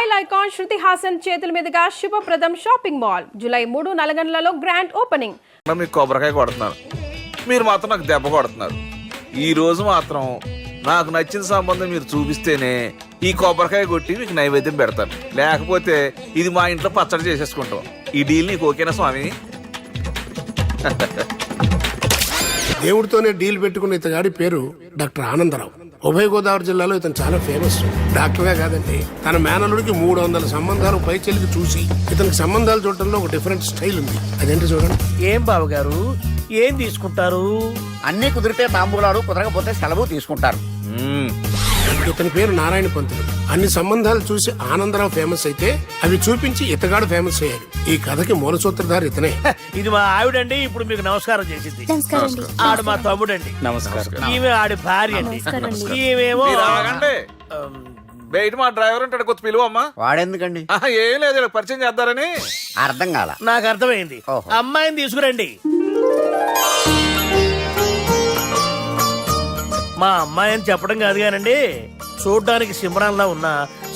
Style icon Shruti Haasan చేతుల మీదుగా Shubhapradam shopping mall July 3 నల్గొండలలో గ్రాండ్ ఓపెనింగ్. మీకు కొబ్బరికాయ కొడుతున్నారు, మీరు మాత్రం నాకు దెబ్బ కొడుతున్నారు. ఈ రోజు మాత్రం నాకు నచ్చిన సంబంధం మీరు చూపిస్తేనే ఈ కొబ్బరికాయ కొట్టి మీకు నైవేద్యం పెడతాను, లేకపోతే ఇది మా ఇంట్లో పచ్చడి చేసేసుకుంటాం. ఈ డీల్ నీకు ఓకేనా స్వామి? దేవుడితోనే డీల్ పెట్టుకున్న ఇతగాడి పేరు డాక్టర్ ఆనందరావు. ఉభయ గోదావరి జిల్లాలో ఇతను చాలా ఫేమస్ డాక్టర్గా కాదండి, తన మేనలుడికి 300 సంబంధాలు పై చెల్లికి చూసి ఇతనికి సంబంధాలు చూడటంలో ఒక డిఫరెంట్ స్టైల్ ఉంది. అదేంటి చూడండి. ఏం బాబు గారు ఏం తీసుకుంటారు? అన్ని కుదిరితే తాంబూలాలు, కుదరకపోతే సెలవు తీసుకుంటారు. ఇతని పేరు నారాయణ పంతులు. అన్ని సంబంధాలు చూసి ఆనందరావు ఫేమస్ అయితే అవి చూపించి ఇతగాడు ఫేమస్ అయ్యాడు. ఈ కథకి మూల సూత్రధారి ఇతనే. ఇది మా ఆవిడండి, ఇప్పుడు మీకు నమస్కారం చేసింది. ఆడు మా తమ్ముడండి. నమస్కారం. ఈమె ఆడి భార్య అండి. ఈమెమో మీరు ఆగండి. బయట మా డ్రైవర్ ఉంటాడు, కొత్త పిలువమ్మా. వాడెందుకండి? ఏం లేదు, పరిచయం చేద్దారని. అర్థం కాల. నాకు అర్థమైంది. ఓహో. అమ్మాయిని తీసుకురండి. మా అమ్మాయి అని చెప్పడం కాదు కానండి, చూడ్డానికి సింహరాన్లా ఉన్న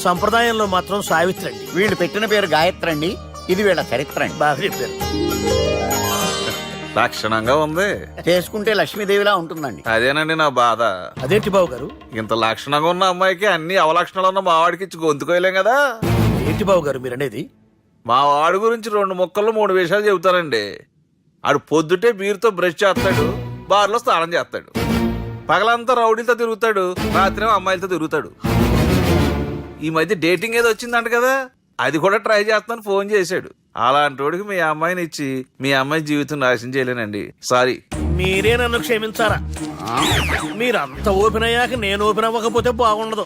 సంప్రదాయంలో మాత్రం సావిత్రి అండి. వీళ్ళు పెట్టిన పేరు గాయత్రి అండి. ఇది వీళ్ళ చరిత్ర అండి. బాగా చెప్పారు. లక్షణంగా ఉంది. చేసుకుంటే లక్ష్మీదేవిలా ఉంటుందండి. అదేనండి నా బాధ. అదేంటి బాబు గారు? ఇంత లక్షణంగా ఉన్న అమ్మాయికి అన్ని అవలక్షణాలు ఉన్న మా వాడికి ఇచ్చి గొంతుకోయలేం కదా. ఏంటి బాబు గారు మీరు అనేది? మా వాడి గురించి 2 ముక్కల్లో 3 విషయాలు చెబుతానండి. ఆడు పొద్దుటే బీరుతో బ్రష్ చేస్తాడు, బార్లో స్నానం చేస్తాడు, పగలంతా రౌడీలతో తిరుగుతాడు, రాత్రి అమ్మాయిలతో తిరుగుతాడు. ఈ మధ్య డేటింగ్ ఏదో వచ్చిందంట కదా, అది కూడా ట్రై చేస్తాను ఫోన్ చేశాడు. అలాంటి వాడికి మీ అమ్మాయిని ఇచ్చి మీ అమ్మాయి జీవితం నాశనం చేయలేనండి. సారీ. మీరే నన్ను క్షమించారా? మీరంత ఓపెన్ అయ్యాక నేను ఓపెన్ అవ్వకపోతే బాగుండదు.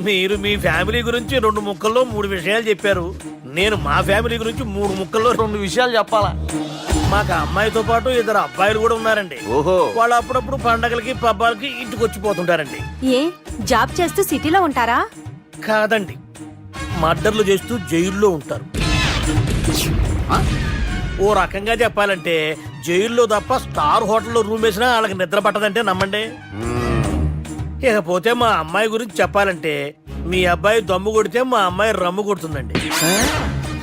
మీరు మీ ఫ్యామిలీ గురించి 2 ముక్కల్లో 3 విషయాలు చెప్పారు. నేను మా ఫ్యామిలీ గురించి 3 ముక్కల్లో 2 విషయాలు చెప్పాలా? మాకు అమ్మాయితో పాటు 2 అబ్బాయిలు కూడా ఉన్నారండి. ఓహో. వాళ్ళు అప్పుడప్పుడు పండగలకి పబ్బాలకి ఇంటికి వచ్చిపోతుంటారండి. ఏ జాబ్ చేస్తూ సిటీలో ఉంటారా? కాదండి, మర్డర్లు చేస్తూ జైల్లో ఉంటారు. ఓ రకంగా చెప్పాలంటే జైల్లో తప్ప స్టార్ హోటల్లో రూమ్ వేసినా వాళ్ళకి నిద్ర పట్టదంటే నమ్మండి. ఇకపోతే మా అమ్మాయి గురించి చెప్పాలంటే మీ అబ్బాయి దమ్ము కొడితే మా అమ్మాయి రమ్ము కొడుతుందండి.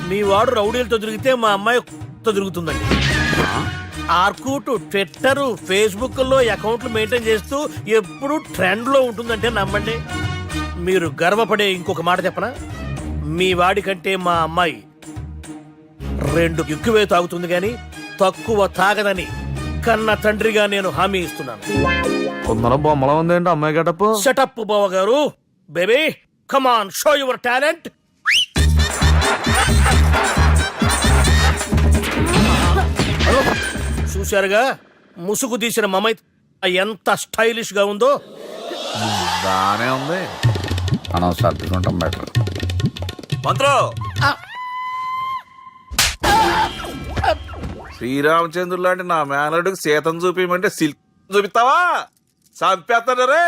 మీ వాడు రౌడీలతో తిరిగితే మా అమ్మాయి తో తిరుగుతుందండి. ఆర్కుట్, ట్విట్టర్, ఫేస్బుక్ లో అకౌంట్లు మెయింటైన్ చేస్తూ ఎప్పుడు ట్రెండ్ లో ఉంటుందంటే నమ్మండి. మీరు గర్వపడే ఇంకొక మాట చెప్పనా? మీ వాడి కంటే మా అమ్మాయి 2 ఎక్కువే తాగుతుంది గాని తక్కువ తాగదని కన్న తండ్రిగా నేను హామీ ఇస్తున్నాను. కొందరు బొమ్మలా ఉందేంటి అమ్మాయి గడప? షటప్ బావ గారు. Baby come on, show your talent. చూశారుగా ముసుగు తీసిన మమై ఎంత స్టైలిష్ గా ఉందో. బానే ఉంది. మనం సర్దుకుంటాం బెటర్. మంత్రో, శ్రీరామచంద్రుడు లాంటి నా మేనలుడికి సీతను చూపించమంటే సిల్క్ చూపిస్తావా? చంపేస్తాడు రే.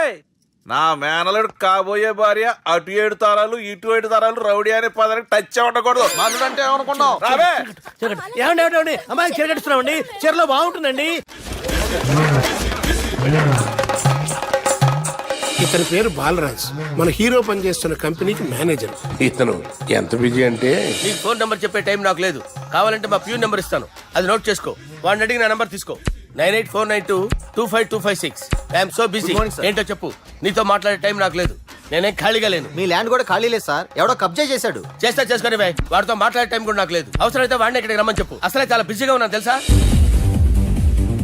నా మేనలుడు కాబోయే భార్య అటు 7 తరాలు ఇటు 7 తరాలు రౌడీ అనే పదానికి టచ్ ఉండకూడదు. మనుడు అంటే ఏమనుకున్నావు? రావే. ఏమండి అమ్మాయి చీరగట్టుస్తున్నామండి, చీరలో బాగుంటుందండి. ఇతని పేరు బాలరాజ్. మన హీరో పనిచేస్తున్న కంపెనీకి మేనేజర్. ఇతను ఎంత బిజీ అంటే నీకు ఫోన్ నంబర్ చెప్పే టైం నాకు లేదు. కావాలంటే మా ప్యూన్ నెంబర్ ఇస్తాను, అది నోట్ చేసుకో. వాడిని అడిగి నా నంబర్ తీసుకో. 9849225256. I'm so busy. ఏంటో చెప్పు. నీతో మాట్లాడే టైం నాకు లేదు, నేనేం ఖాళీగా లేను. మీ ల్యాండ్ కూడా ఖాళీ లేదు సార్, ఎవడో కబ్జా చేశాడు. చేస్తా చేసుకుని బాయ్, వాడితో మాట్లాడే టైం కూడా నాకు లేదు. అవసరమైతే వాడిని ఇక్కడికి రమ్మని చెప్పు. అసలే చాలా బిజీగా ఉన్నాను తెలుసా.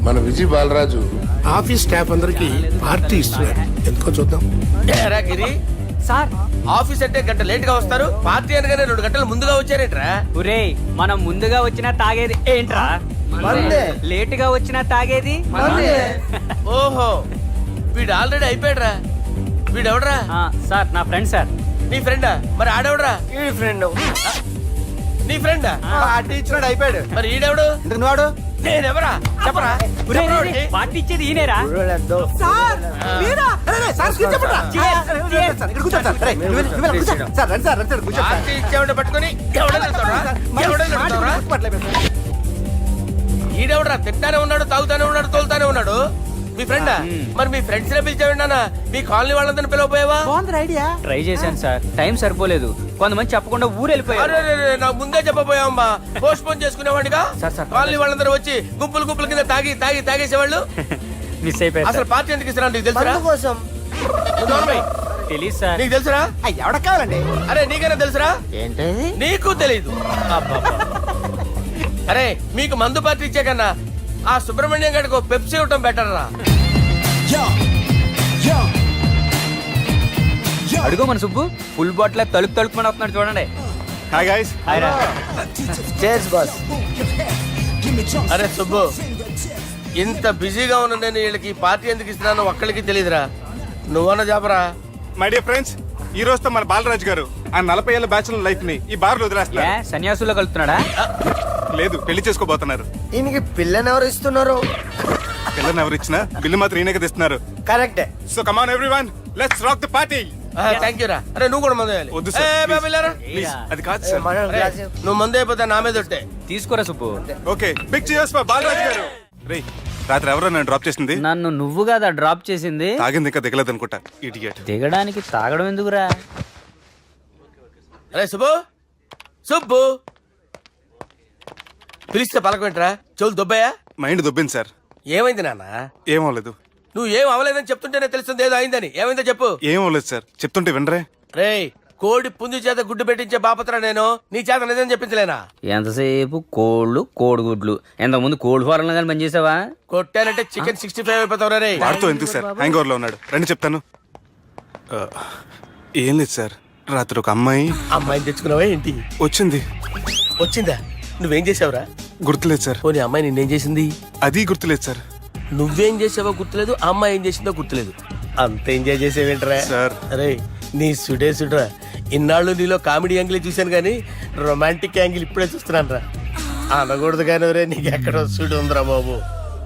మన విజయ్ బాలరాజు ఆఫీస్ స్టాఫ్ అందరికి పార్టీ ఇస్తున్నాడు. ఎందుకో చూద్దాం. ఏరా గిరి సార్ ఆఫీస్ అంటే గంట లేట్ గా వస్తారు, పార్టీ అనగానే 2 గంటలు ముందుగా వచ్చారేంట్రా? ఒరే మనం ముందుగా వచ్చినా తాగేది ఏంట్రా? లేటుగా వచ్చినా తాగేది. ఓహో, వీడు ఆల్రెడీ అయిపోయాడురా. వీడెవడరా? సార్ నా ఫ్రెండ్ సార్. నీ ఫ్రెండా? మరి ఆడెవడరా? ఈ ఫ్రెండ్ నీ ఫ్రెండా? పార్టీ ఇచ్చినాడు అయిపోయాడు. మరి ఈడెవడు? ఇంతకు నువ్వాడు నేనెవరా చెప్పరా? పార్టీ ఇచ్చేది ఈయనేరా? పార్టీ ఇచ్చేవాడిని పట్టుకొని ఈడెవడరా? తింటానే ఉన్నాడు, తాగుతానే ఉన్నాడు, తోలుతానే ఉన్నాడు. మీ ఫ్రెండా? మరి మీ ఫ్రెండ్స్ నే పిలిచావండి నాన్న, మీ కాలనీ వాళ్ళందరినీ పిలవపోయావా? ట్రై చేశాను సార్, టైం సరిపోలేదు. కొంతమంది చెప్పకుండా ఊరు వెళ్ళిపోయారు. అరే అరే, అరే, నాకు ముందే చెప్పపోయావమ్మా, పోస్ట్ పోన్ చేసుకునేవాడిగా. సార్. కాలనీ వాళ్ళందరూ వచ్చి గుంపులు గుంపుల కింద తాగేసేవాళ్ళు. మిస్ అయిపోయారు అసలు పార్టీ ఎందుకు ఇస్తున్నా నీకు తెలుసురా? నువ్వు నోర్మై. తెలియదు సార్. నీకు తెలుసురా? ఎవడ కావాలండి? అరే నీకైనా తెలుసురా? ఏంటి? నీకు తెలీదు. అరే మీకు మందు పార్టీ ఇచ్చే కన్నా ఆ సుబ్రహ్మణ్యం గారికి పెప్సీ ఇవ్వటం బెటర్ రా. అడుగు మన సుబ్బు ఫుల్ బాటిల్ తలుపుమని వస్తున్నాడు చూడండి. Hi guys. హాయ్ రా. Chairs boss. అరే సుబ్బు, ఇంత బిజీగా ఉన్న నేను వీళ్ళకి ఈ పార్టీ ఎందుకు ఇస్తున్నానో ఒక్కడికి తెలియదురా. నువ్వన్న చెప్పరా. మై డియర్ ఫ్రెండ్స్, ఈ రోజుతో మన బాలరాజు గారు ఆ 40 ఏళ్ల బ్యాచులర్ లైఫ్ ని ఈ బార్ లో ఏ వదిలేస్తున్నారు. సన్యాసుల్లో కలుపుతున్నాడా? లేదు, పెళ్లి చేసుకోబోతున్నారు. ఈయనకి పిల్లని ఎవరు ఇస్తున్నారు? పిల్లని ఎవరు ఇచ్చినా బిల్లు మాత్రం ఈయనకే తెస్తున్నారు. కరెక్టే. So come on everyone, let's rock the party. Thank you రా. అరే నువ్వు కూడా మందు వేయాలి. వద్దు సార్, ఏ, please. బాబు, వెళ్ళారా? ప్లీజ్, అది కాదు సార్. అరే, నువ్వు మందు అయిపోతే నా మీద ఒట్టే. తీసుకోరా Subbu. Okay, big cheers for Balaraju garu. రే, రాత్రి ఎవరో నన్ను డ్రాప్ చేసింది? నన్ను నువ్వు కదా డ్రాప్ చేసింది. తాగింది ఇంకా దిగలేదు అనుకుంటా, ఇడియట్. దిగడానికి తాగడం ఎందుకురా? అరే సుబ్బు, సుబ్బు పిలిస్తే పలకమేంట్రా? చెవులు దొబ్బాయా? Mind దొబ్బింది sir. ఏమైంది నాన్న? ఏమవలేదు. నువ్వు ఏం అవలేదని చెప్తుంటేనే తెలుస్తుంది ఏదో అయిందని. ఏమైందో చెప్పు. ఏమవలేదు సార్, చెప్తుంటే వినరే. రేయ్, కోడి పుంజు చేత గుడ్డు పెట్టించే బాపత్ర నేను. నీ చేత నిజం చెప్పించలేనా? ఎంతసేపు కోళ్ళు కోడిగుడ్లు. ఎంతకుముందు కోడి ఫారంలో కానీ పనిచేసావా? కొట్టానంటే చికెన్ 65 అయిపోతావు రే. వాడితో ఎందుకు సార్, హ్యాంగ్ ఓవర్ లో ఉన్నాడు. రండి చెప్తాను. ఏం లేదు సార్, రాత్రి ఒక అమ్మాయి అమ్మాయిని తెచ్చుకున్నావా ఏంటి? వచ్చింది. వచ్చిందా? నువ్వేం చేసావురా? గుర్తులేదు సార్. పోనీ అమ్మాయి నిన్నేం చేసింది? అది గుర్తులేదు సార్. నువ్వేం చేసావో గుర్తులేదు, ఆ అమ్మాయి ఏం చేసిందో గుర్తులేదు. అంత ఎంజాయ్ చేసేవేంట్రా సార్. అరే నీ సుడే సుడ్రా. ఇన్నాళ్ళు నీలో కామెడీ యాంగిల్ చూశాను కానీ రొమాంటిక్ యాంగిల్ ఇప్పుడే చూస్తున్నాను రా. అనకూడదు కానీ రే, నీకు ఎక్కడో సుడు ఉందిరా బాబు.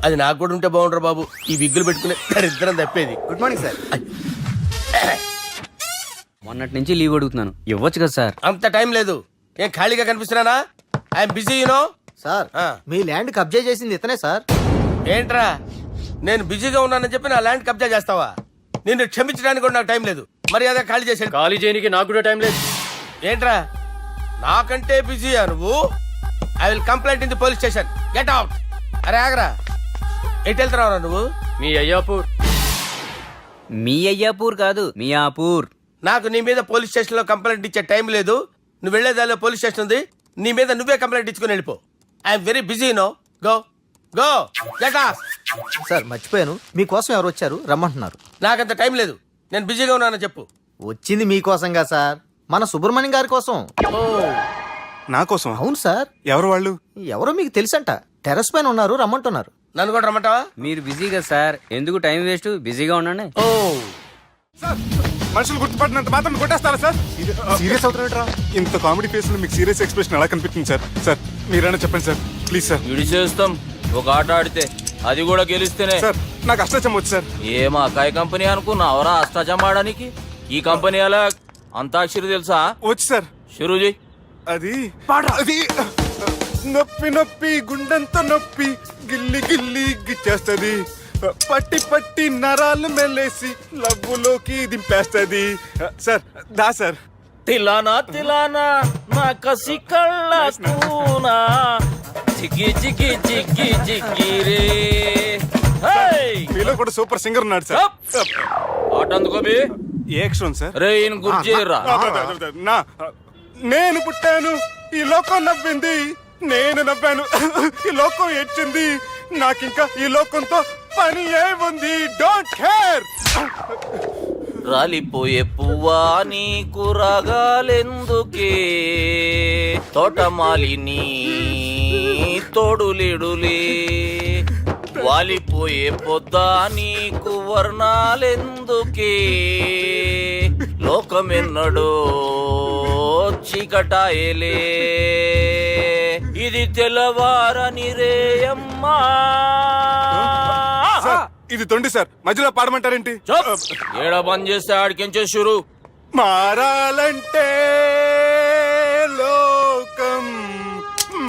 అది నాకు కూడా ఉంటే బాగుండ్రా బాబు. ఈ విగ్గులు పెట్టుకునే దరిద్రం తప్పేది. Good morning sir. మొన్నటి నుంచి లీవ్ అడుగుతున్నాను, ఇవ్వచ్చు కదా సార్? అంత టైం లేదు. ఏం ఖాళీగా కనిపిస్తున్నానా? I'm busy you know. సార్, మీ ల్యాండ్ కబ్జా చేసింది ఇతనే సార్. ఏంట్రా, నేను బిజీగా ఉన్నానని చెప్పి నా ల్యాండ్ కబ్జా చేస్తావా? నిన్ను క్షమించడానికి కూడా నాకు టైం లేదు. మరి అదే ఖాళీ చేశాను. ఖాళీ చేయడానికి నాకు కూడా టైం లేదు. ఏంట్రా, నాకంటే బిజీయా నువ్వు? I will complaint in the police station. Get out. అరే ఆగరా, ఎటు వెళ్తున్నావురా నువ్వు? మీ అయ్యాపూర్. మీ అయ్యాపూర్ కాదు, మియాపూర్. నాకు నీ మీద పోలీస్ స్టేషన్ లో కంప్లైంట్ ఇచ్చే టైం లేదు. నువ్వు వెళ్లేదాలో పోలీస్ స్టేషన్ ఉంది. నీ మీద నువ్వే కంప్లైంట్ ఇచ్చుకుని వెళ్ళిపో. I'm very busy no. Go go get out. Sir మర్చిపోయాను, మీకోసం ఎవరు వచ్చారు రమ్మంటున్నారు. నాకంత టైం లేదు, నేను బిజీగా ఉన్నానని చెప్పు. వచ్చింది మీకోసంగా సార్, మన సుబ్రహ్మణ్యం గారి కోసం. ఓ, నా కోసం? అవును సార్. ఎవరు వాళ్ళు? ఎవరో మీకు తెలుసంట, టెర్రస్ పైన ఉన్నారు, రమ్మంటున్నారు. నన్ను కూడా రమ్మంటావా? మీరు బిజీ కదా సార్, ఎందుకు టైం వేస్ట్, బిజీగా ఉండండి. ఓ, సార్, మనుషులు గుర్తుపడినంత మాత్రం కొట్టేస్తారా సార్? సీరియస్ అవుతారా? ఇంత కామెడీ ఫేస్ లో మీకు సీరియస్ ఎక్స్ప్రెషన్ ఎలా కనిపిస్తుంది సార్? సార్ మీరైనా చెప్పండి సార్, ప్లీజ్ సార్. ఇడి చేస్తాం ఒక ఆట ఆడితే, అది కూడా గెలిస్తేనే. సార్, నాకు అష్టచం వచ్చు సార్. ఏం అకాయ కంపెనీ అనుకున్నావరా అష్టాచం ఆడడానికి? ఈ కంపెనీ అలా అంతాక్షరి తెలుసా? వచ్చు సార్. షురూజీ. అది అది నొప్పి నొప్పి గుండెంత నొప్పి గిల్లి గిల్లి గిచ్చేస్తుంది, పట్టి పట్టి నరాలు మెల్లేసి లవ్వులోకి దింపేస్తుంది. సార్ దా సార్. తిలానా తిలానా నా కసి కళ్ళ కూనా చిక్కి చిక్కి చిక్కి చిక్కి రే. మీలో కూడా సూపర్ సింగర్ ఉన్నాడు సార్. ఆట అందుకోబి ఏ అక్షరం సార్? రే ఈయన గుర్తు చేయరా. నా నేను పుట్టాను, ఈ లోకం నవ్వింది, నేను నవ్వాను, ఈ లోకం ఏడ్చింది, నాకింకా ఈ లోకంతో పని ఏముంది? Don't care. రాలిపోయే పువ్వా నీకు రాగాలెందుకే, తోటమాలిని తోడులిడులే, వాలిపోయే పొద్దా నీకు వర్ణాలెందుకే, లోకమెన్నడో చీకటాయలే, ఇది తెల్లవారని రేయమ్మా. సార్, ఇది తొండి సార్, మధ్యలో పాడమంటారేంటి? ఏడ బంద్ చేస్తే ఆడికించే షురు. మారాలంటే లోకం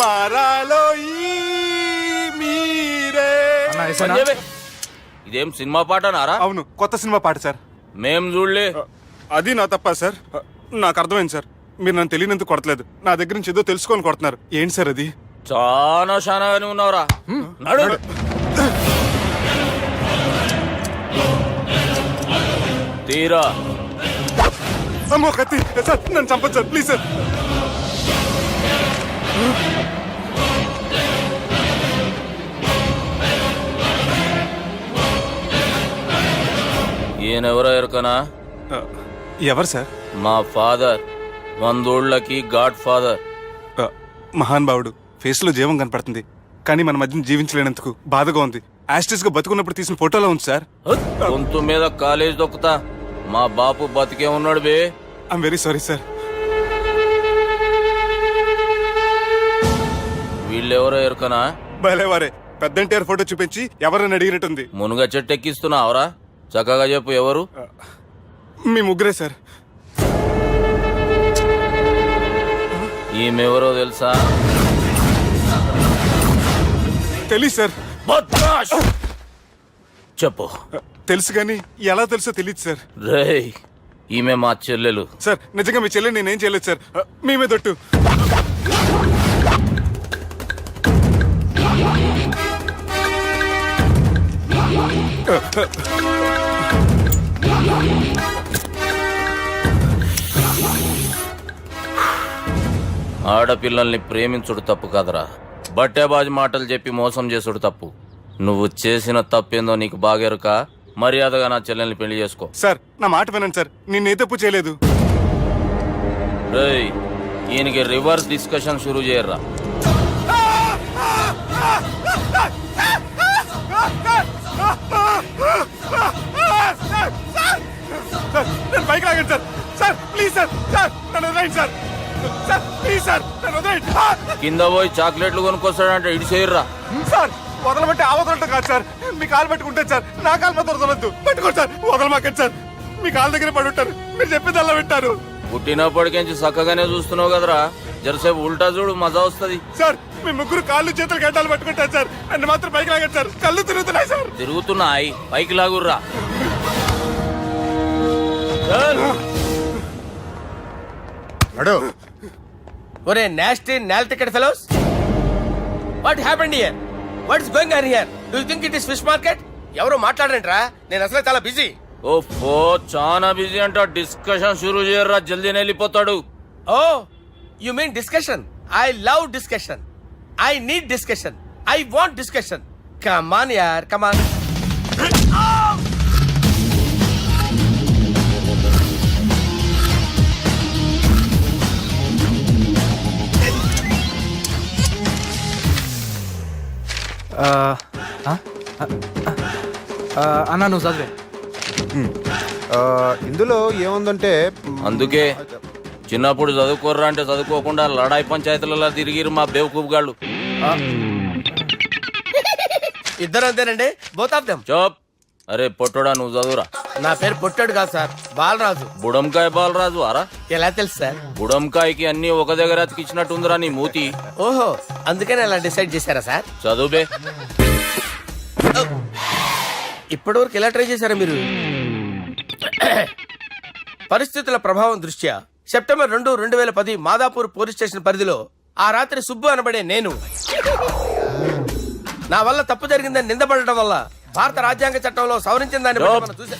మారాలో ఈ మీరే. ఇదేం సినిమా పాట నారా? అవును, కొత్త సినిమా పాట సార్. మేం చూడలే. అది నా తప్ప సార్. నాకు అర్థమైంది సార్. మీరు నన్ను తెలియనందుకు కొడతలేదు, నా దగ్గర నుంచి ఏదో తెలుసుకొని కొడుతున్నారు. ఏంటి సార్ అది? చాలా శానాగానే ఉన్నావురా. నడు. తీరా. అమ్మో కత్తి సార్, నన్ను చంపదు సార్, ప్లీజ్ సార్. ఈయనెవరో ఎరుకనా? ఎవరు సార్? మా ఫాదర్, 100 గాడ్ ఫాదర్. మహాన్ భావుడు. ఫేస్ లో జీవం కనపడుతుంది, కానీ మన మధ్యన జీవించలేనందుకు బాధగా ఉంది. యాస్టిస్ గా బతుకున్నప్పుడు తీసిన ఫోటోలో ఉంది సార్. గొంతు మీద కాలేజ్ దొక్కుతా. మా బాపు బతికే ఉన్నాడు బే. I'm very sorry sir. వీళ్ళెవరో ఎరుకనా? భలేవారే, పెద్ద ఎన్టీఆర్ ఫోటో చూపించి ఎవరని అడిగినట్టుంది. మునుగ చెట్టు ఎక్కిస్తున్నావురా? చక్కగా చెప్పు, ఎవరు? మీ ముగ్గురే సార్. ఈమెవరో తెలుసా? తెలీదు సార్. బద్మాష్! చెప్పు. తెలుసు కానీ ఎలా తెలుసో తెలియదు సార్. రేయ్, ఈమె మా చెల్లెలు. సార్ నిజంగా మీ చెల్లెని నేనేం చేయలేదు సార్. మీ మీద ఒట్టు. ఆడపిల్లల్ని ప్రేమించుడు తప్పు కాదురా, బట్టేబాజు మాటలు చెప్పి మోసం చేసుడు తప్పు. నువ్వు చేసిన తప్పేందో నీకు బాగెరుక. మర్యాదగా నా చెల్లెల్ని పెళ్లి చేసుకో. సార్ నా మాట వినండి సార్, నేనే తప్పు చేయలేదు. రేయ్, ఈయనకి రివర్స్ డిస్కషన్ షురూ చేయర్రా. నేను బైక్ లాగండి sir. Sir please sir. Sir నన్ను వదిలేయండి సార్. సార్ ప్లీజ్ సార్, నన్ను వదిలేయండి. కింద పోయి చాక్లెట్లు కొనుక్కొస్తాడంటే ఇటు చేయర్రా. సార్ వదలమంటే ఆ వదలటం కాదు సార్. మీ కాలు పట్టుకుంటే సార్, నా కాలు మాత్రం వదలొద్దు. పట్టుకోండి సార్, వదలమాకండి సార్. మీ కాలు దగ్గర పడి ఉంటారు, మీరు చెప్పేది అలా వింటారు. పుట్టినప్పటికేంచి చక్కగానే చూస్తున్నావు కదరా, జరసేపు ఉల్టా చూడు, మజా వస్తుంది. సార్ మీ ముగ్గురు కాళ్ళు చేతులు గడ్డాలు పట్టుకుంటారు సార్, నన్ను మాత్రం బైక్ లాగండి సార్. కళ్ళు తిరుగుతున్నాయి సార్. తిరుగుతున్నాయి, పైకి లాగుర్రా. ఒరే nasty null ticket fellows, what happened here? What is going on here? Do you think it is fish market? ఎవరో మాట్లాడంట్రా, నేను అసలే చాలా బిజీ. ఓఫో, చాలా బిజీ అంట. డిస్కషన్ షురూ చేయర్రా, జల్దీ వెళ్ళిపోతాడు. Oh you mean discussion? I love discussion. I need discussion. I want discussion. Come on యార్, కమ్ ఆన్. అన్నా నువ్వు చదివే. ఇందులో ఏముందంటే అందుకే చిన్నప్పుడు చదువుకోర్రా అంటే చదువుకోకుండా లడాయి పంచాయతీలలో తిరిగిరు మా బేవకూపు గాళ్ళు. ఇద్దరు అంతేనండి, బోత్ ఆఫ్ దెమ్. చోప్. అరే పొట్టోడా, నువ్వు చదువురా. నా పేరు పొట్టాడు కాదు సార్, బాలరాజు. బుడంకాయ బాలరాజు అరా? ఎలా తెలుసు సార్? బుడంకాయకి అన్ని ఒక దగ్గర అతికిచ్చినట్టుందిరా నీ మూతి. ఓహో, అందుకని అలా డిసైడ్ చేశారా సార్? చదువుబే. ఇప్పటివరకు ఎలా ట్రై చేశారా మీరు? పరిస్థితుల ప్రభావం దృష్ట్యా సెప్టెంబర్ 2, 2010 మాదాపూర్ పోలీస్ స్టేషన్ పరిధిలో ఆ రాత్రి సుబ్బు అనబడే నేను నా వల్ల తప్పు జరిగిందని నిందపడటం వల్ల భారత రాజ్యాంగ చట్టంలో సవరించిన దాన్ని బట్టి మనం చూసా.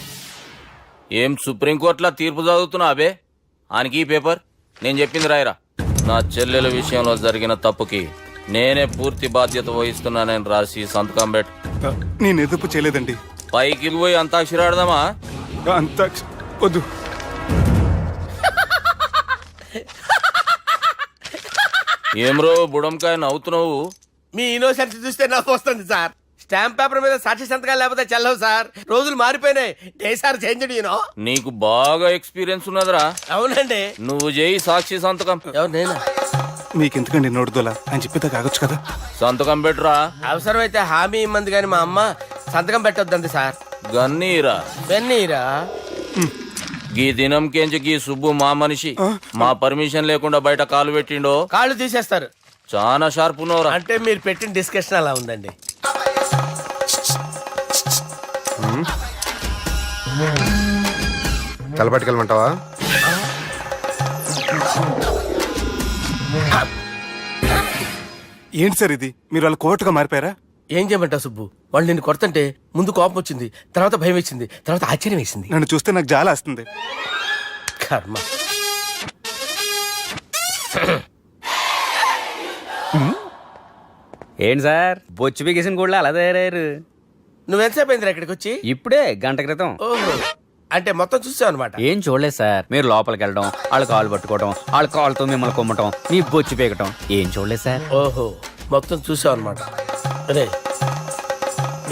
ఏం సుప్రీంకోర్టులో తీర్పు చదువుతున్నా అబే? ఆనికి ఈ పేపర్ నేను చెప్పింది రాయరా. నా చెల్లెల విషయంలో జరిగిన తప్పుకి నేనే పూర్తి బాధ్యత వహిస్తున్నానని రాసి సంతకం పెట్టు. నేను ఎదుపు చేయలేదండి. పైకి పోయి అంతాక్షరి ఆడదామా? అంత వద్దు. ఏమ్రో బుడంకాయ నవ్వుతున్నావు? మీ ఇన్నోసెన్స్ చూస్తే నాకు వస్తుంది సార్. స్టాంప్ పేపర్ మీద సాక్షి సంతకాలు లేకపోతే చెల్లవు సార్. రోజులు మారిపోయినాయి. Day sir change you know. నీకు బాగా ఎక్స్పీరియన్స్ ఉన్నదిరా. అవునండి. నువ్వు చేయి సాక్షి సంతకం. ఎవరు నేనా? మీకెందుకండి నోడుదోలా అని చెప్పేదా కాగొచ్చు కదా. సంతకం పెట్టురా. అవసరమైతే హామీ ఇమ్మంది కానీ మా అమ్మ సంతకం పెట్టొద్దండి సార్. గన్నీరా వెన్నీరా. గీ దినంకేంచి గీ సుబ్బు మా మనిషి. మా పర్మిషన్ లేకుండా బయట కాలు పెట్టిండో కాళ్ళు తీసేస్తారు. చాలా షార్ప్ ఉన్నవరా. అంటే మీరు పెట్టిన డిస్కషన్ అలా ఉందండి. తలపట్టుకెళ్ళమంటావా? ఏంటి సార్ ఇది, మీరు వాళ్ళ కోర్టుగా మారిపోయారా? ఏం చేయమంటావు సుబ్బు? వాళ్ళు నిన్ను కొడుతుంటే ముందు కోపం వచ్చింది, తర్వాత భయం వేసింది, తర్వాత ఆశ్చర్యం వేసింది. నన్ను చూస్తే నాకు జాలి వస్తుంది. కర్మ. ఏంటి సార్ బొచ్చు బిగేసిన కూడా అలా తయారయ్యారు? నువ్వెంతసేపు అయిందిరా ఇక్కడికి వచ్చి? ఇప్పుడే గంట క్రితం. ఓహో, అంటే మొత్తం చూసావు అనమాట. ఏం చూడలేదు సార్. మీరు లోపలికి వెళ్ళడం, వాళ్ళ కాళ్ళు పట్టుకోవడం, వాళ్ళ కాళ్ళతో మిమ్మల్ని కొమ్మటం, మీ బొచ్చు పీకటం ఏం చూడలేదు సార్. ఓహో, మొత్తం చూసావు అనమాట. అరే,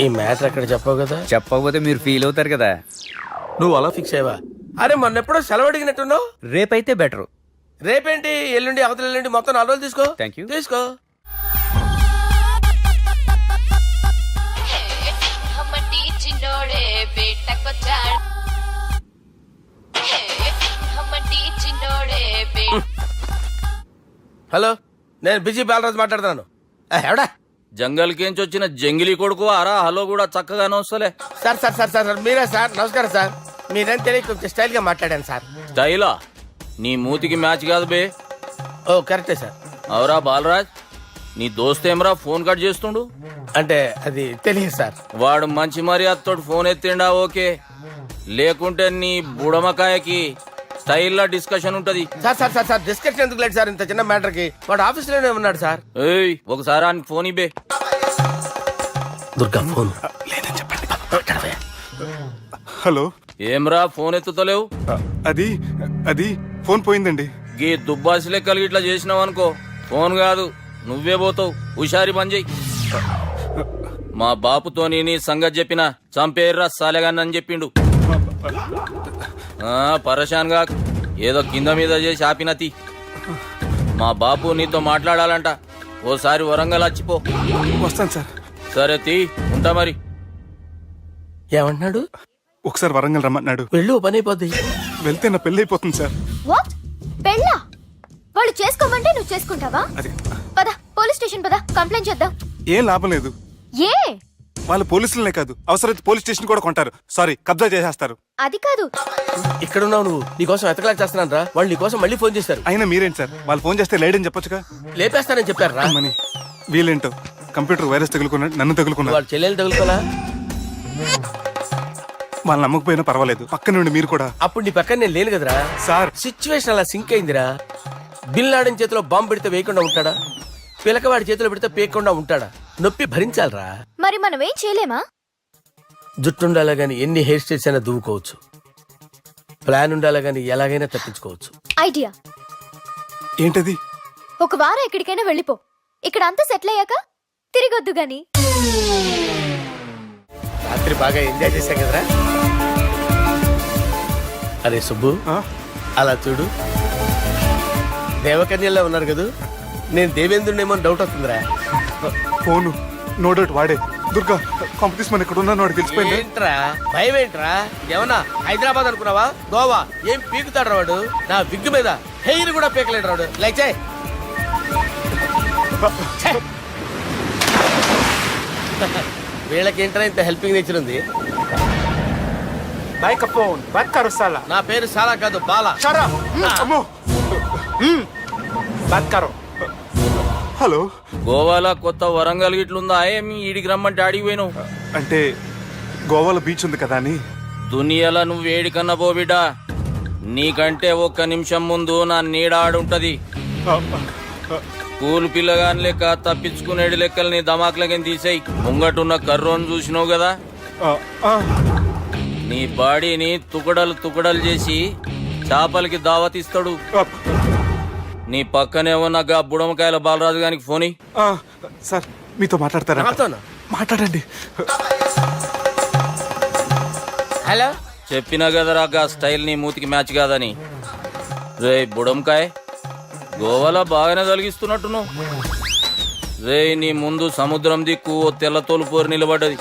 ఈ మ్యాటర్ అక్కడ చెప్పావు కదా? చెప్పకపోతే మీరు ఫీల్ అవుతారు కదా. నువ్వు అలా ఫిక్స్ అయ్యవా? అరే, మొన్నెప్పుడో సెలవు అడిగినట్టున్నావు. రేపైతే బెటర్. రేపేంటి, ఎల్లుండి, అవతల ఎల్లుండి, మొత్తం 4 రోజులు తీసుకో. Thank you. తీసుకో. హలో, నేను బిజీ బాలరాజు మాట్లాడుతున్నాను. ఎవడా? జంగల్ కేంచి వచ్చిన జంగిలీ కొడుకు అరా హలో కూడా చక్కగానే వస్తలే. సార్ సార్ సార్ సార్ మీరే సార్? నమస్కారం సార్. మీరేం తెలియక కొంచెం స్టైల్ గా మాట్లాడాను సార్. స్టైలా? నీ మూతికి మ్యాచ్ కాదు బే. ఓ కరెక్టే సార్. అవరా బాలరాజ్, నీ దోస్త్ ఏమరా ఫోన్ కట్ చేస్తుండు? అంటే అది తెలియదు సార్. వాడు మంచి మర్యాదతో ఫోన్ ఎత్తిండా ఓకే, లేకుంటే నీ బుడమకాయకి స్టైల్లా డిస్కషన్ ఉంటది. Sir sir sir sir discussion ఎందుకు లేదు సార్? ఇంత చిన్న మ్యాటర్ కి వాడు ఆఫీస్ లోనే ఉన్నాడు సార్. ఏయ్, ఒకసారి ఆయనకి ఫోన్ ఇబ్బే. దుర్గా ఫోన్. హలో, ఏమ్రా ఫోన్ ఎత్తుతలేవు? అది అది ఫోన్ పోయిందండి. గీ దుబ్బాసి లెక్కలు ఇట్లా చేసినావు అనుకో, ఫోన్ కాదు నువ్వే పోతావు. హుషారి పని చెయ్యి. మా బాపుతోని నీ సంగతి చెప్పిన చంపేర్రా సాలెగాన్ని అని చెప్పిండు. పరేషాన్ గా ఏదో కింద మీద చేసి ఆపినతి. మా బాపు నీతో మాట్లాడాలంట. ఓసారి వరంగల్ వచ్చిపో. వస్తాను సార్. సరే తీ, ఉంటా మరి. ఏమంటున్నాడు? ఒకసారి వరంగల్ రమ్మన్నాడు. వెళ్ళు, పని అయిపోద్ది. వెళ్తే నా పెళ్లి అయిపోతుంది సార్. వాట్? పెళ్ళా? వాళ్ళు చేసుకోమంటే నువ్వు చేసుకుంటావా? అది పద, పోలీస్ స్టేషన్ పద, కంప్లైంట్ చేద్దాం. ఏం లాభం లేదు. ఏ? వాళ్ళు పోలీసులనే కాదు, అవసరమైతే పోలీస్ స్టేషన్ కూడా కొంటారు. సారీ, కబ్జా చేసేస్తారు. అది కాదు. ఇక్కడ ఉన్నావు నువ్వు, నీకోసం ఎతకలేక చేస్తున్నాను రా. వాళ్ళు నీకోసం మళ్ళీ ఫోన్ చేశారు. అయినా మీరేంటి సార్, వాళ్ళు ఫోన్ చేస్తే లేడని చెప్పొచ్చుగా. లేపేస్తానని చెప్పారు రా. మని వీళ్ళేంటో కంప్యూటర్ వైరస్ తగులుకున్నాడు, నన్ను తగులుకున్నాడు. వాళ్ళ చెల్లెలు తగులుకోలా? వాళ్ళు నమ్మకపోయినా పర్వాలేదు, పక్క నుండి మీరు కూడా. అప్పుడు నీ పక్కన నేను లేను కదరా సార్. సిచ్యువేషన్ అలా సింక్ అయిందిరా. బిల్ లాడన్ చేతిలో బాంబు పెడితే వేయకుండా ఉంటాడా? పిలకవాడి చేతిలో పెడితే పేయకుండా ఉంటాడా? నొప్పి భరించాలరా. మరి మనం ఏం చేయలేమా? జుట్టు ఉండాలా గాని ఎన్ని హెయిర్ స్టైల్స్ అయినా దువ్వుకోవచ్చు. ప్లాన్ ఉండాలా గాని ఎలాగైనా తప్పించుకోవచ్చు. ఐడియా ఏంటది? ఒక వారం ఎక్కడికైనా వెళ్ళిపో. ఇక్కడ అంతా సెటిల్ అయ్యాక తిరిగొద్దు గాని. రాత్రి బాగా ఎంజాయ్ చేశాం కదరా. అరే సుబ్బు, అలా చూడు, దేవకన్యల్లో ఉన్నారు కదా. నేను దేవేంద్రునేమో డౌట్ వస్తుందిరా. ఫోను నో డౌట్ వాడే. దుర్గా కాంపిటీషన్ మన ఇక్కడ ఉన్నాను, వాడు తెలిసిపోయింది. ఏంట్రా భయం ఏంట్రా? ఏమన్నా హైదరాబాద్ అనుకున్నావా? గోవా? ఏం పీకుతాడు వాడు? నా విగ్గు మీద హెయిర్ కూడా పీకలేడు రాడు. లైక్ వీళ్ళకేంట్రా ఇంత హెల్పింగ్ నేచర్ ఉంది. నా పేరు సాలా కాదు, బాలా. హలో, గోవాలో కొత్త వరంగల్ గిట్లుందా? ఏమి ఈడికి రమ్మంటే అడిగి పోయినావు? అంటే గోవాలో బీచ్ ఉంది కదా అని. దునియాలో నువ్వు వేడికన్నా పో బిడ్డ. నీకంటే ఒక్క నిమిషం ముందు నా నీడ ఆడుంటది. స్కూల్ పిల్లగాని లెక్క తప్పించుకునేడు లెక్కలు నీ దమాకులకి తీసేయి. ముంగటున్న కర్రోని చూసినావు కదా, నీ బాడీని తుకడలు తుకడలు చేసి చేపలకి దావతిస్తాడు. నీ పక్కనే ఉన్న గా బుడమకాయల బాలరాజు గారికి ఫోని. సార్ మీతో మాట్లాడతారా? మాట్లాడండి. హలో, చెప్పినా కదరా గా స్టైల్ నీ మూతికి మ్యాచ్ కాదని. రే బుడంకాయ్, గోవాలో బాగానే తొలగిస్తున్నట్టు. రే నీ ముందు సముద్రం దిక్కు ఓ తెల్ల తోలుపోరు నిలబడ్డది.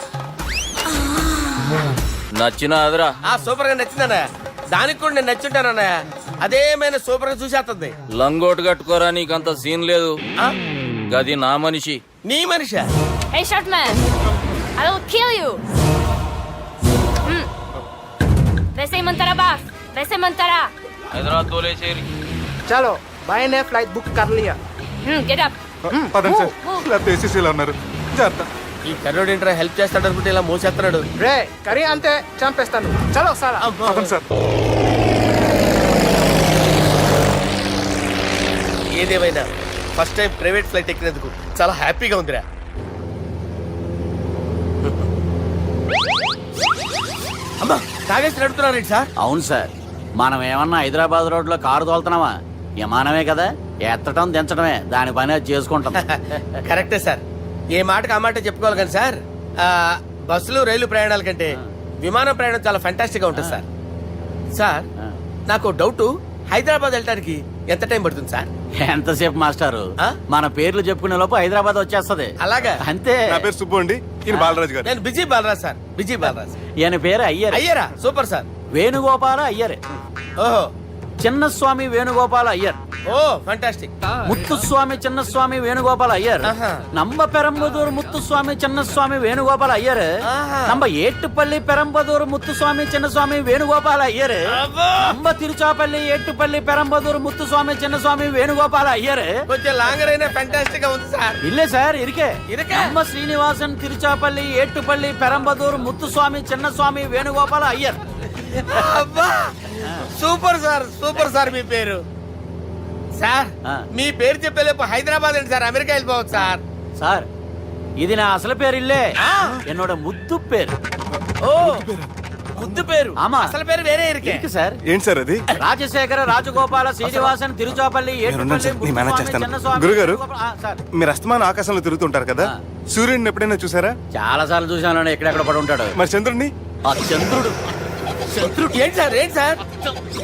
నచ్చినా అదరా? సూపర్ గా నచ్చిందన్నా. దానికి కూడా నేను నచ్చుంటానన్నా. అదేమైనా సూపర్ గా చూసేస్తుంది. లంగోటు కట్టుకోరా, నీకంత సీన్ లేదు. గది నా మనిషి. నీ మనిషా? Hey short man, I will kill you. వేసేయమంటారా బాస్ వేసేయమంటారా హైదరాబాద్ తోలేసేరి. చలో బాయ్ ఫ్లైట్ బుక్ కర్ లియా గెట్ అప్ పదండి సార్ లేకపోతే ఏసీసీలో ఉన్నారు జాగ్రత్త. ఈ కర్రోడు ఏంట్రా హెల్ప్ చేస్తాడు అనుకుంటే ఇలా మోసేస్తున్నాడు. రే కరీ అంతే చంపేస్తాను చలో సారా పదండి సార్. ఏదేమైనా ఫస్ట్ టైం ప్రైవేట్ ఫ్లైట్ ఎక్కినందుకు చాలా హ్యాపీగా ఉందిరా. అమ్మా తాగేసి నడుపుతున్నారండి సార్. అవును సార్, మనం ఏమన్నా హైదరాబాద్ రోడ్ లో కారు తోలుతున్నావా? విమానమే కదా, ఎత్తటం దించడమే దాని పని అది చేసుకుంటాం. కరెక్టే సార్, ఏ మాటకు ఆ మాట చెప్పుకోవాలి కానీ సార్ బస్సులు రైలు ప్రయాణాల కంటే విమానం ప్రయాణం చాలా ఫంటాస్టిక్ గా ఉంటుంది సార్. సార్ నాకు డౌట్, హైదరాబాద్ వెళ్ళడానికి ఎంత టైం పడుతుంది సార్? ఎంతసేపు మాస్టారు, ఆ? మన పేర్లు చెప్పుకునే లోపు హైదరాబాద్ వచ్చేస్తది. అలాగా? అంతే. నా పేరు సుబ్బు అండి, ఈయన బాలరాజు గారు. నేను busy Balraj sir, busy Balraj. ఈయన పేరు అయ్యర్. అయ్యరా సూపర్ సార్. వేణుగోపాల అయ్యర్. ఓహో చిన్నస్వామి వేణుగోపాల అయ్యర్. Oh fantastic. ముత్తుస్వామి చిన్నస్వామి వేణుగోపాల అయ్యర్. ఆహా. నంబ పెరంబదూరు ముత్తుస్వామి చిన్నస్వామి వేణుగోపాల అయ్యర్. ఆహా. నంబ ఏట్టుపల్లి పెరంబదూరు ముత్తుస్వామి చిన్నస్వామి వేణుగోపాల అయ్యర్. అబ్బో! నంబ తిరుచాపల్లి ఏట్టుపల్లి పెరంబదూరు ముత్తుస్వామి చిన్నస్వామి వేణుగోపాల అయ్యర్. కొంచెం లాంగర్ అయినా ఫంటాస్టిక్ గా ఉంది సార్. ఇల్లే సార్ ఇరికే. ఇరికే? నంబ శ్రీనివాసన్ తిరుచాపల్లి ఏట్టుపల్లి పెరంబదూరు ముత్తుస్వామి చిన్నస్వామి వేణుగోపాల అయ్యర్. అబ్బా సూపర్ సార్, సూపర్ సార్. మీ పేరు సార్, ఆ. మీ పేరు చెప్పేలేపు హైదరాబాద్ అండి సార్, అమెరికా వెళ్ళిపోవచ్చు సార్. సార్ ఇది నా అసలు పేరు ఇల్లే, என்னோட ముద్దు పేరు. ఓ ముద్దు పేరు. ఆమా. అసలు పేరు వేరే ఇరికే. ఇరికి సార్. ఏంటి సార్ అది? రాజశేఖర రాజగోపాల శ్రీనివాసన్ తిరుచాపల్లి నేనున్నాను సార్, నేను మేనేజ్ చేస్తాను. గురుగారు, మీరు అస్తమాన ఆకాశంలో తిరుగుతుంటారు కదా, సూర్యుడిని ఎప్పుడైనా చూసారా? చాలా సార్లు చూసాను, ఎక్కడెక్కడ పడి ఉంటాడు. మరి చంద్రుడిని? ఆ చంద్రుడు. ఏంటి సార్, ఏంటి సార్,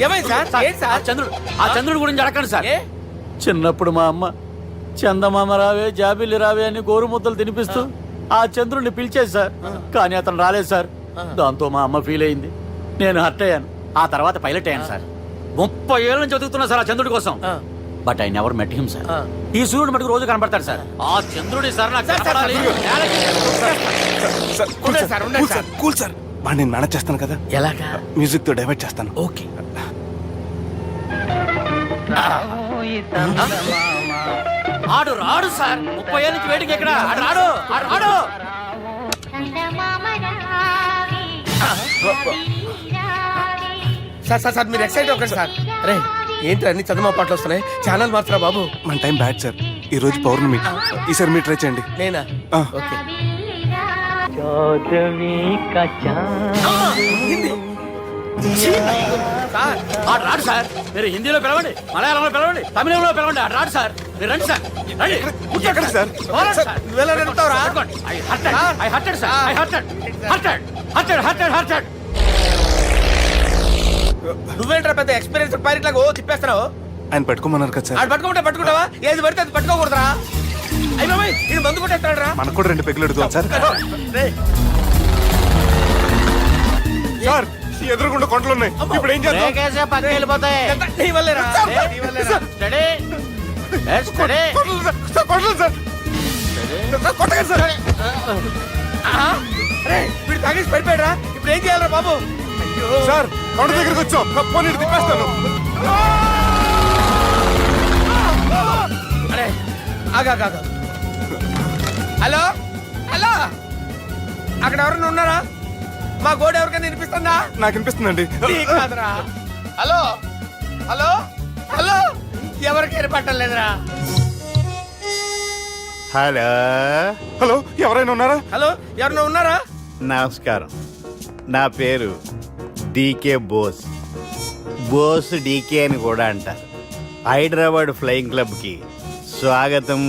ఏమైంది సార్, ఏంటి ఆ సార్? చంద్రుడు, ఆ చంద్రుడు గురించి అడగండి సార్. ఏ? చిన్నప్పుడు మా అమ్మ చందమామ రావే జాబిల్లి రావే అని గోరుముద్దలు తినిపిస్తూ ఆ చంద్రుడిని పిలిచేది సార్, కానీ అతను రాలేదు సార్. దాంతో మా అమ్మ ఫీల్ అయింది, నేను హర్ట్ అయ్యాను. ఆ తర్వాత పైలట్ అయ్యాను సార్. 30 ఏళ్ళ నుంచి చదువుతున్నా సార్ ఆ చంద్రుడి కోసం. But I never met him sir. ఈ సూర్యుడు మటుకు రోజు కనబడతాడు సార్. ఆ చంద్రుడి సార్ నాకు కనపడాలి. Sir, cool sir, cool sir, cool sir. వాడిని నేను మేనేజ్ చేస్తాను కదా, ఎలాగా? మ్యూజిక్ తో డైవర్ట్ చేస్తాను. ఓకే. ఆడు రాడు సార్, 30 ఏళ్ళ నుంచి వేటికి ఎక్కడ ఆడు రాడు, ఆడు రాడు. సార్ సార్ సార్ మీరు ఎక్సైట్ అవ్వకండి సార్. అరే ఏంటి అన్ని చదువు పాటలు వస్తున్నాయి, ఛానల్ మార్చరా బాబు. మన టైం బ్యాడ్ సార్, ఈ రోజు పౌర్ణమి. ఈసారి మీరు ట్రై చేయండి. నేనా? ఆ. ఓకే. సార్ ఆడు రాడు సార్, మీరు హిందీలో పిలవండి, మలయాళంలో పిలవండి, తమిళంలో పిలవండి, ఆడు రాడు సార్. మీరు రండి సార్, రండి. ఎక్కడ సార్? పోరాడు సార్. నువ్వెలా నడుపుతావురా? I hurted, sir. I hurted. నువ్వేంట్రా పెద్ద ఎక్స్పీరియన్స్ పైరెట్ లాగా ఓ తిప్పేస్తున్నావు? ఆయన పెట్టుకోమన్నారు కదా సార్. ఆడు పట్టుకుంటే పట్టుకుంటావా? ఏది పడితే అది పట్టుకోకూడదురా. అయ్యి బాబాయ్ ఈయన మందు కొట్టేస్తాడు రా. మనకు కూడా 2 పెగ్గులు అడుగుతాం సార్. సార్ ఎదురుగుండా కొండలు ఉన్నాయి, ఇప్పుడు ఏం చేద్దాం? బ్రేకేసే పక్కకి వెళ్ళిపోతాయి. నీ వల్లేరా? నీ వల్లేరా? Steady. Let's steady. Kondalu sir, sir, Kondalu sir. Sir, కొట్టకండి సార్. ఆహా. అరే వీడు తాగేసి పడిపోయాడురా, ఇప్పుడు ఏం చేయాలరా బాబు? అయ్యో సార్ కొండ దగ్గరికి వచ్చాం, పోనీ ఇటు తిప్పేస్తాను. అరే ఆగా. హలో హలో, అక్కడ ఎవరైనా ఉన్నారా? మా గోడ ఎవరికైనా వినిపిస్తుందా? నాకు అనిపిస్తుందండి. నీకు కాదురా. హలో హలో హలో, ఎవరికి ఏర్పట్టలేదురా. హలో హలో, ఎవరైనా ఉన్నారా? హలో ఎవరైనా ఉన్నారా? నమస్కారం, నా పేరు డీకే బోస్. బోస్ డీకే అని కూడా అంటారు. హైదరాబాద్ ఫ్లయింగ్ క్లబ్ కి స్వాగతం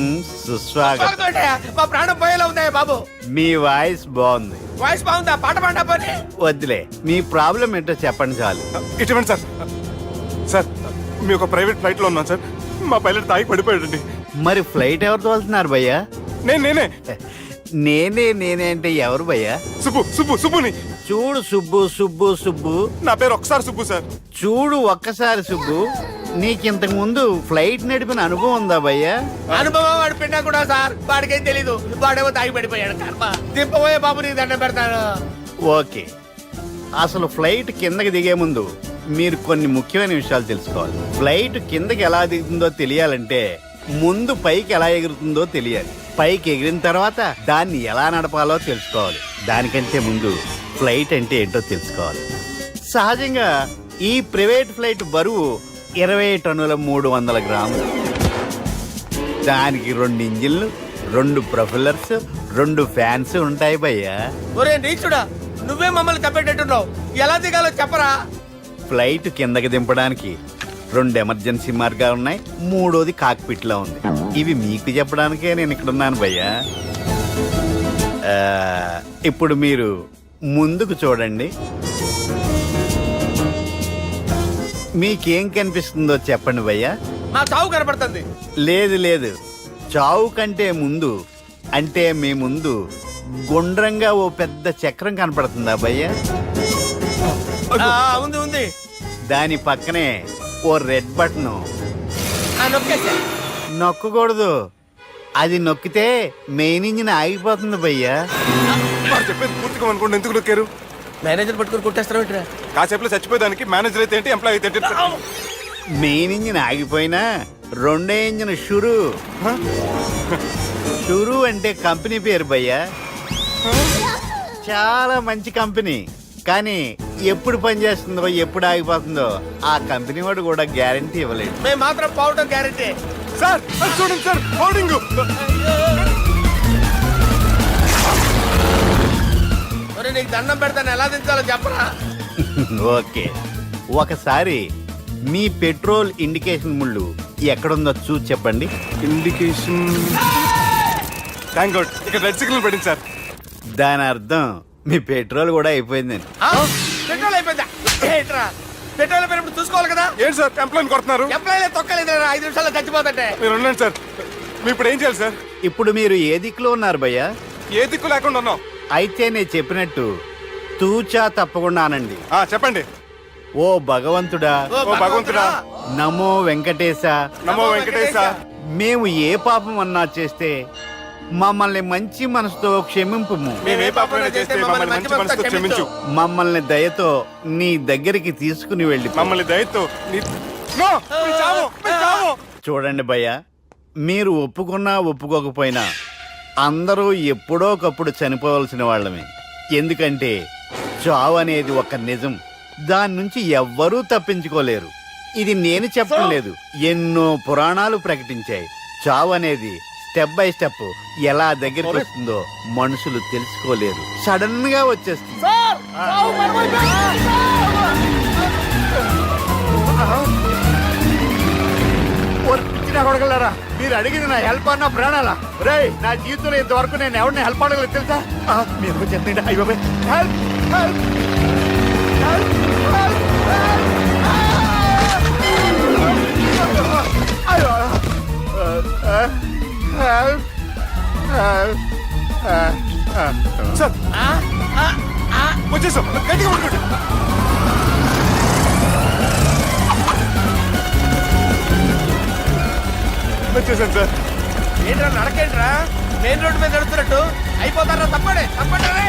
సుస్వాగతం. స్వాగతం. మా ప్రాణం పోయేలా ఉందా బాబు? మీ వాయిస్ బాగుంది. వాయిస్ బాగుందా? పాట పాడా పోనీ. వద్దులే, మీ ప్రాబ్లం ఏంటో చెప్పండి చాలు. ఇటువంటి సార్, సార్ మీ ఒక ప్రైవేట్ ఫ్లైట్ లో ఉన్నాం సార్, మా పైలట్ తాగి పడిపోయాడండి. మరి ఫ్లైట్ ఎవరు తోలుతున్నారు భయ్యా? నేనే నేనే అంటే ఎవరు భయ్యా? సుబ్బుని. చూడు సుబ్బు, నా పేరు ఒకసారి సుబ్బు సార్. చూడు ఒక్కసారి సుబ్బు, నీకింతకు ముందు ఫ్లైట్ నడిపిన అనుభవం ఉందా భయ్యా? అనుభవం వాడు పిన్నా కూడా సార్, వాడికేం తెలీదు. వాడేమో తాగి పడిపోయాడు. కర్మ. దింపబోయే బాబు నీకు దండం పెడతాను. ఓకే, అసలు ఫ్లైట్ కిందకి దిగే ముందు మీరు కొన్ని ముఖ్యమైన విషయాలు తెలుసుకోవాలి. ఫ్లైట్ కిందకి ఎలా దిగుతుందో తెలియాలంటే ముందు పైకి ఎలా ఎగురుతుందో తెలియాలి. పైకి ఎగిరిన తర్వాత దాన్ని ఎలా నడపాలో తెలుసుకోవాలి. దానికంటే ముందు ఫ్లైట్ అంటే ఏంటో తెలుసుకోవాలి. సహజంగా ఈ ప్రైవేట్ ఫ్లైట్ బరువు 20 టన్నుల 300 గ్రాములు. దానికి 2 ఇంజిన్లు, 2 ప్రొఫెల్లర్స్, 2 ఫ్యాన్స్ ఉంటాయి భయ్యా. ఒరే నీచుడా, నువ్వే మమ్మల్ని తప్పేటట్టున్నావు. ఎలా దిగాలో చెప్పరా? ఫ్లైట్ కిందకి దింపడానికి 2 ఎమర్జెన్సీ మార్గాలు ఉన్నాయి. 3వది కాక్పిట్ లో ఉంది. ఇవి మీకు చెప్పడానికే నేను ఇక్కడ ఉన్నాను భయ్యా. ఇప్పుడు మీరు ముందుకు చూడండి. మీకేం కనిపిస్తుందో చెప్పండి భయ్యా. మా చావు కనపడుతుంది. లేదు లేదు, చావు కంటే ముందు అంటే మీ ముందు గుండ్రంగా ఓ పెద్ద చక్రం కనపడుతుందా భయ్యా? ఉంది ఉంది. దాని పక్కనే ఓ రెడ్ బటన్. నొక్కేసా. నొక్కకూడదు, అది నొక్కితే మెయిన్ ఇంజిన్ ఆగిపోతుంది భయ్యా. వాడు చెప్పేది పూర్తిగా అనుకోండి. ఎందుకు నొక్కారు? మేనేజర్ పట్టుకుని కొట్టేస్తారా? కాసేపులో చచ్చిపోయేదానికి మేనేజర్ అయితే ఏంటి, ఎంప్లాయ్ అయితే ఏంటి? మెయిన్ ఇంజిన్ ఆగిపోయినా 2వ ఇంజిన్ షురు అంటే కంపెనీ పేరు భయ్యా. చాలా మంచి కంపెనీ. కానీ ఎప్పుడు పనిచేస్తుందో ఎప్పుడు ఆగిపోతుందో ఆ కంపెనీ వాడు కూడా గ్యారంటీ ఇవ్వలేడు. మేము మాత్రం పోవడం గ్యారంటీ. సార్ అది చూడండి సార్, హోర్డింగ్. ఒరే నీకు దండం పెడతాను, ఎలా దించాలో చెప్పరా? ఓకే, ఒకసారి మీ పెట్రోల్ ఇండికేషన్ ముళ్ళు ఎక్కడుందో చూసి చెప్పండి. ఇండికేషన్. థ్యాంక్ గాడ్, ఇక్కడ రెడ్ సిగ్నల్ పడింది సార్. దాని అర్థం మీ పెట్రోల్ కూడా అయిపోయిందని. పెట్రోల్ అయిపోయిందా? ఏంట్రా, పెట్రోల్ అయిపోయినప్పుడు చూసుకోవాలి కదా. ఏంటి సార్ ఎంప్లాయ్ కొడుతున్నారు? ఎంప్లాయీ తొక్కలేదు, 5 నిమిషాల్లో చచ్చిపోతుంటే. మీరు ఉండండి సార్. మీరు ఇప్పుడు ఏం చేయాలి సార్? ఇప్పుడు మీరు ఏ దిక్కులో ఉన్నారు భయ్యా? ఏ దిక్కు లేకుండా ఉన్నాం. అయితే నేను చెప్పినట్టు తూచా తప్పకుండా అనండి. చెప్పండి. ఓ భగవంతుడా, ఓ భగవంతుడా, నమో వెంకటేశ, నమో వెంకటేశ. మేము ఏ పాపం అన్నా చేస్తే మమ్మల్ని మంచి మనసుతో క్షమింపు. మేము ఏ పాపమైనా చేస్తే మమ్మల్ని మంచి మనసుతో క్షమించు. మమ్మల్ని దయతో నీ దగ్గరికి తీసుకుని వెళ్ళి మమ్మల్ని దయతో నో, మీ చావు, మీ చావు. చూడండి భయ్య, మీరు ఒప్పుకున్నా ఒప్పుకోకపోయినా అందరూ ఎప్పుడో ఒకప్పుడు చనిపోవలసిన వాళ్ళమే. ఎందుకంటే చావు అనేది ఒక నిజం. దాని నుంచి ఎవ్వరూ తప్పించుకోలేరు. ఇది నేను చెప్పడం లేదు, ఎన్నో పురాణాలు ప్రకటించాయి. చావు అనేది స్టెప్ బై స్టెప్ ఎలా దగ్గరికి వస్తుందో మనుషులు తెలుసుకోలేరు. సడన్ గా వచ్చేస్తుంది. కొడగలరా, మీరు అడిగింది నా హెల్ప్ అన్న ప్రాణాలా? రే, నా జీవితంలో ఇంతవరకు నేను ఎవరిని హెల్ప్ అడగలేదు తెలుసా? మీరు చెప్పండి. అయ్యో హెల్ప్ హెల్ప్ సార్ వచ్చేసాం, గట్టిగా పట్టుకోండి. వచ్చేసాను సార్. ఏంట్రా నడకేంట్రా, మెయిన్ రోడ్డు మీద నడుస్తున్నట్టు అయిపోతారా? తప్పండి తప్పండి రే,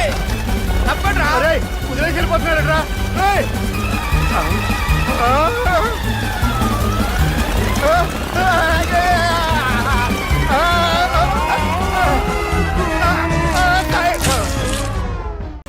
తప్పండి రా. వదిలేసి వెళ్ళిపోతున్నాడు.